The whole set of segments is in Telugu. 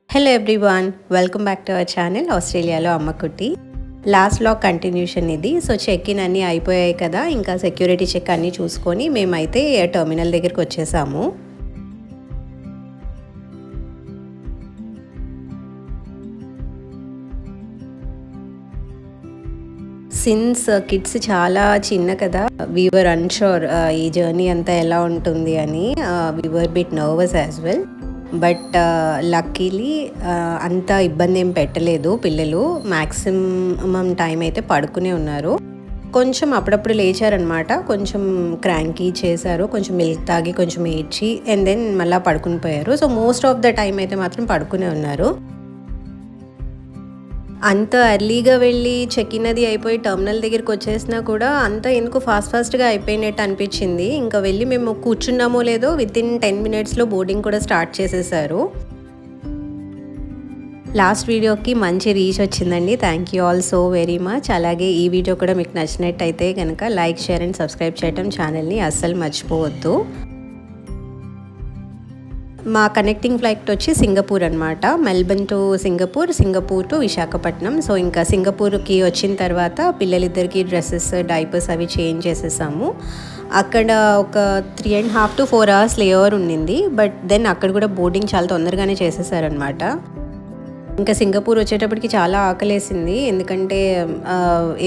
Hello everyone, welcome back to our channel ఆస్ట్రేలియాలో అమ్మకుట్టి. లాస్ట్ వ్లాగ్ కంటిన్యూషన్ ఇది. సో చెక్ ఇన్ అన్నీ అయిపోయాయి కదా, ఇంకా సెక్యూరిటీ చెక్ అన్నీ చూసుకొని మేమైతే టెర్మినల్ దగ్గరికి వచ్చేసాము. సిన్స్ కిడ్స్ చాలా చిన్న కదా, వీవర్ అన్షూర్ ఈ జర్నీ అంతా ఎలా ఉంటుంది అని. We were bit nervous as well, but luckily అంత ఇబ్బంది ఏం పెట్టలేదు. పిల్లలు మ్యాక్సిమం టైం అయితే పడుకునే ఉన్నారు. కొంచెం అప్పుడప్పుడు లేచారనమాట, కొంచెం క్రాంకీ చేశారు, కొంచెం మిల్క్ తాగి కొంచెం ఏడ్చి అండ్ దెన్ మళ్ళీ పడుకుని పోయారు. So most of the time అయితే మాత్రం పడుకునే ఉన్నారు. అంత ఎర్లీగా వెళ్ళి చెక్ ఇన్ అది అయిపోయి టర్మినల్ దగ్గరికి వచ్చేసినా కూడా అంతా ఎందుకు ఫాస్ట్గా అయిపోయినట్టు అనిపించింది. ఇంకా వెళ్ళి మేము కూర్చున్నామో లేదో వితిన్ 10 minutesలో బోర్డింగ్ కూడా స్టార్ట్ చేసేసారు. లాస్ట్ వీడియోకి మంచి రీచ్ వచ్చిందండి. Thank you all so very much. అలాగే ఈ వీడియో కూడా మీకు నచ్చినట్టయితే కనుక లైక్, షేర్ అండ్ సబ్స్క్రైబ్ చేయడం ఛానల్ని అస్సలు మర్చిపోవద్దు. మా కనెక్టింగ్ ఫ్లైట్ వచ్చి సింగపూర్ అనమాట. Melbourne to Singapore, Singapore to Visakhapatnam. So ఇంకా సింగపూర్కి వచ్చిన తర్వాత పిల్లలిద్దరికి డ్రెస్సెస్, డైపర్స్ అవి చేంజ్ చేసేసాము. అక్కడ ఒక 3.5 to 4 hours లేఓవర్ ఉండింది. బట్ దెన్ అక్కడ కూడా బోర్డింగ్ చాలా తొందరగానే చేసేసారనమాట. ఇంకా సింగపూర్ వచ్చేటప్పటికి చాలా ఆకలేసింది, ఎందుకంటే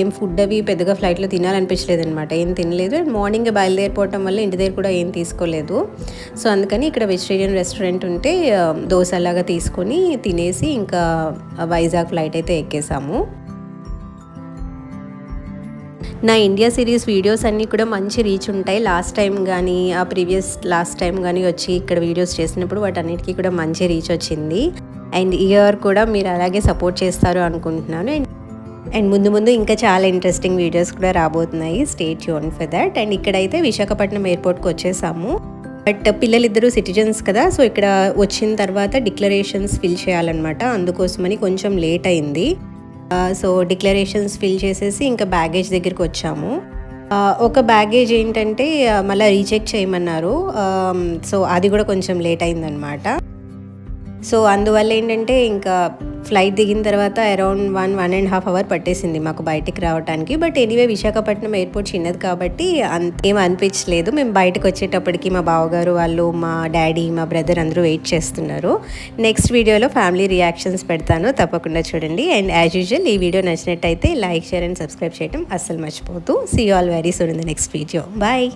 ఏం ఫుడ్ అవి పెద్దగా ఫ్లైట్లో తినాలనిపించలేదు అనమాట. ఏం తినలేదు. అండ్ మార్నింగ్ బయలుదేరిపోవటం వల్ల ఇంటి దగ్గర కూడా ఏం తీసుకోలేదు. సో అందుకని ఇక్కడ వెజిటేరియన్ రెస్టారెంట్ ఉంటే దోశ అలాగా తీసుకొని తినేసి ఇంకా వైజాగ్ ఫ్లైట్ అయితే ఎక్కేసాము. నా ఇండియా సిరీస్ వీడియోస్ అన్నీ కూడా మంచి రీచ్ ఉంటాయి. లాస్ట్ టైం కానీ లాస్ట్ టైం కానీ వచ్చి ఇక్కడ వీడియోస్ చేసినప్పుడు వాటన్నిటికీ కూడా మంచి రీచ్ వచ్చింది. అండ్ ఇయర్ కూడా మీరు అలాగే సపోర్ట్ చేస్తారు అనుకుంటున్నాను. అండ్ ముందు ఇంకా చాలా ఇంట్రెస్టింగ్ వీడియోస్ కూడా రాబోతున్నాయి. Stay tune for that. And ఇక్కడైతే విశాఖపట్నం ఎయిర్పోర్ట్కి వచ్చేసాము. బట్ పిల్లలిద్దరూ సిటిజన్స్ కదా, సో ఇక్కడ వచ్చిన తర్వాత డిక్లరేషన్స్ ఫిల్ చేయాలన్నమాట. అందుకోసమని కొంచెం లేట్ అయింది. సో డిక్లరేషన్స్ ఫిల్ చేసేసి ఇంకా బ్యాగేజ్ దగ్గరికి వచ్చాము. ఒక బ్యాగేజ్ ఏంటంటే మళ్ళీ రీచెక్ చేయమన్నారు. సో అది కూడా కొంచెం లేట్ అయిందనమాట. సో అందువల్ల ఏంటంటే ఇంకా ఫ్లైట్ దిగిన తర్వాత అరౌండ్ 1.5 hours పట్టేసింది మాకు బయటికి రావడానికి. బట్ ఎనీవే విశాఖపట్నం ఎయిర్పోర్ట్ చిన్నది కాబట్టి ఏం అనిపించలేదు. మేము బయటకు వచ్చేటప్పటికి మా బావగారు వాళ్ళు, మా డాడీ, మా బ్రదర్ అందరూ వెయిట్ చేస్తున్నారు. నెక్స్ట్ వీడియోలో ఫ్యామిలీ రియాక్షన్స్ పెడతాను, తప్పకుండా చూడండి. అండ్ యాజ్ యూజువల్ ఈ వీడియో నచ్చినట్టయితే లైక్, షేర్ అండ్ సబ్స్క్రైబ్ చేయడం అస్సలు మర్చిపోవద్దు. See you all very soon in the next video. Bye.